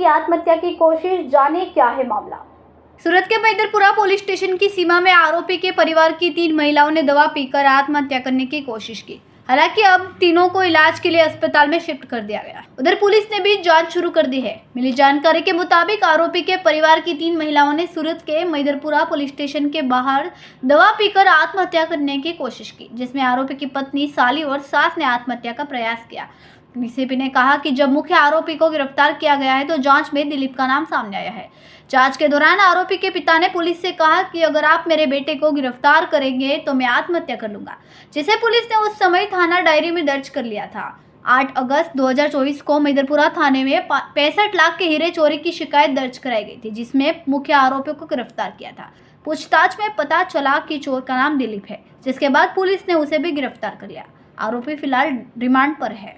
आत्महत्या की कोशिश, जाने क्या है मामला। सूरत के मैदरपुरा पुलिस स्टेशन की सीमा में आरोपी के परिवार की 3 महिलाओं ने दवा पीकर आत्महत्या करने की कोशिश की। हालांकि अब तीनों को इलाज के लिए अस्पताल में शिफ्ट कर दिया गया। उधर पुलिस ने भी जांच शुरू कर दी है। मिली जानकारी के मुताबिक आरोपी के परिवार की 3 महिलाओं ने सूरत के मैदरपुरा पुलिस स्टेशन के बाहर दवा पीकर आत्महत्या करने की कोशिश की, जिसमें आरोपी की पत्नी, साली और सास ने आत्महत्या का प्रयास किया। डीसीपी ने कहा कि जब मुख्य आरोपी को गिरफ्तार किया गया है तो जांच में दिलीप का नाम सामने आया है। जांच के दौरान आरोपी के पिता ने पुलिस से कहा कि अगर आप मेरे बेटे को गिरफ्तार करेंगे तो मैं आत्महत्या कर लूंगा, जिसे पुलिस ने उस समय थाना डायरी में दर्ज कर लिया था। 8 अगस्त 2024 को मैदरपुरा थाने में 65 लाख के हीरे चोरी की शिकायत दर्ज कराई गई थी, जिसमें मुख्य आरोपियों को गिरफ्तार किया था। पूछताछ में पता चला कि चोर का नाम दिलीप है, जिसके बाद पुलिस ने उसे भी गिरफ्तार कर लिया। आरोपी फिलहाल रिमांड पर है।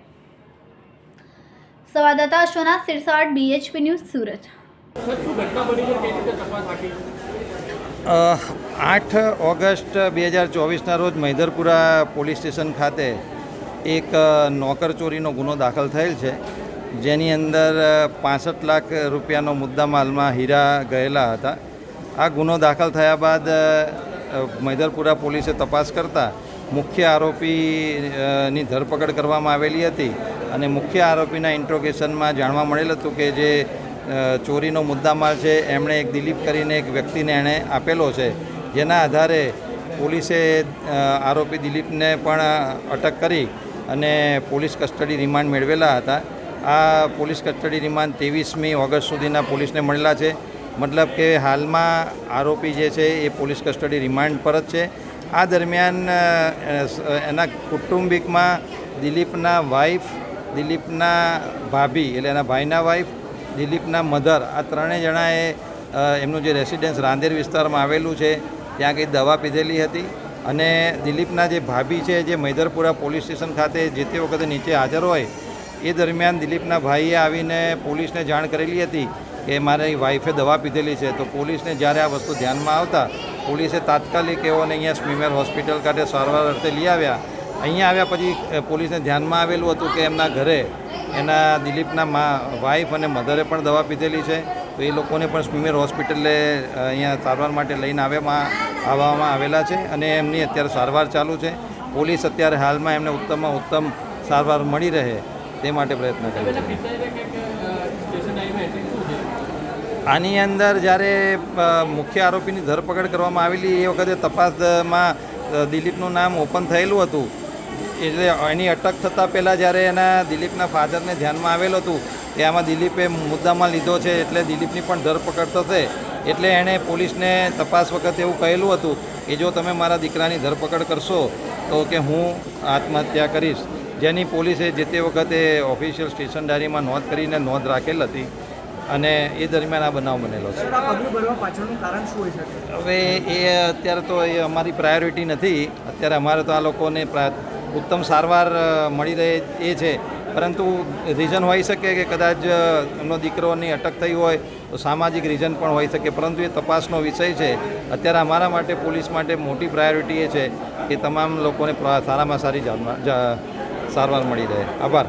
संवाददाता अश्वना सिरसाट, BHP न्यूज़, सूरत। 8 ઓગસ્ટ 2024ના રોજ મૈદરપુરા પોલીસ સ્ટેશન ખાતે એક નોકર ચોરીનો ગુનો દાખલ થયેલ છે, જેની અંદર 65 લાખ રૂપિયાનો મુદ્દામાલમાં હીરા ગયેલા હતા। આ ગુનો દાખલ થયા બાદ મૈદરપુરા પોલીસે તપાસ કરતા મુખ્ય આરોપીની ધરપકડ કરવામાં આવેલી હતી અને મુખ્ય આરોપીના ઇન્ટ્રોગેશનમાં જાણવા મળેલ હતું કે જે ચોરીનો મુદ્દામાલ છે એમણે એક દિલીપ કરીને એક વ્યક્તિને એણે આપેલો છે, જેના આધારે પોલીસે આરોપી દિલીપને પણ અટક કરી અને પોલીસ કસ્ટડી રિમાન્ડ મેળવેલા હતા। આ પોલીસ કસ્ટડી રિમાન્ડ 23મી ઓગસ્ટ સુધીના પોલીસને મળેલા છે। મતલબ કે હાલમાં આરોપી જે છે એ પોલીસ કસ્ટડી રિમાન્ડ પર જ છે। આ દરમિયાન એના કુટુંબિકમાં દિલીપના વાઈફ, દિલીપના ભાભી એટલે એના ભાઈના વાઈફ, દિલીપના મધર, આ ત્રણેય જણાએ એમનું જે રેસિડેન્સ રાંદેર વિસ્તારમાં આવેલું છે ત્યાં કંઈ દવા પીધેલી હતી અને દિલીપના જે ભાભી છે જે મૈદરપુરા પોલીસ સ્ટેશન ખાતે જે તે વખતે નીચે હાજર હોય એ દરમિયાન દિલીપના ભાઈએ આવીને પોલીસને જાણ કરેલી હતી કે મારી વાઈફે દવા પીધેલી છે। તો પોલીસને જ્યારે આ વસ્તુ ધ્યાનમાં આવતા પોલીસે તાત્કાલિક એઓને અહીંયા સ્મીમેર હોસ્પિટલ ખાતે સારવાર અર્થે લઈ આવ્યા। અહીંયા આવ્યા પછી પોલીસને ધ્યાનમાં આવેલું હતું કે એમના ઘરે એના દિલીપના વાઈફ અને મધરે પણ દવા પીધેલી છે, તો એ લોકોને પણ સ્મીમેર હોસ્પિટલે અહીંયા સારવાર માટે લઈને આવવામાં આવેલા છે અને એમની અત્યારે સારવાર ચાલુ છે। પોલીસ અત્યારે હાલમાં એમને ઉત્તમમાં ઉત્તમ સારવાર મળી રહે તે માટે પ્રયત્ન કરે છે। આની અંદર જ્યારે મુખ્ય આરોપીની ધરપકડ કરવામાં આવેલી એ વખતે તપાસમાં દિલીપનું નામ ઓપન થયેલું હતું, એટલે એની અટક થતાં પહેલાં જ્યારે એના દિલીપના ફાધરને ધ્યાનમાં આવેલું હતું કે આમાં દિલીપે મુદ્દામાં લીધો છે એટલે દિલીપની પણ ધરપકડ થશે, એટલે એણે પોલીસને તપાસ વખતે એવું કહેલું હતું કે જો તમે મારા દીકરાની ધરપકડ કરશો તો કે હું આત્મહત્યા કરીશ, જેની પોલીસે જે તે વખતે ઓફિશિયલ સ્ટેશન ડાયરીમાં નોંધ કરીને નોંધ રાખેલ હતી અને એ દરમિયાન આ બનાવ બનેલો છે। હવે એ અત્યારે તો એ અમારી પ્રાયોરિટી નથી, અત્યારે અમારે તો આ લોકોને ઉત્તમ સારવાર મળી રહે એ છે, પરંતુ રીઝન હોઈ શકે કે કદાચ એમનો દીકરોની અટક થઈ હોય તો સામાજિક રીઝન પણ હોઈ શકે, પરંતુ એ તપાસનો વિષય છે। અત્યારે અમારા માટે, પોલીસ માટે મોટી પ્રાયોરિટી એ છે કે તમામ લોકોને સારામાં સારી સારવાર મળી રહે। આભાર।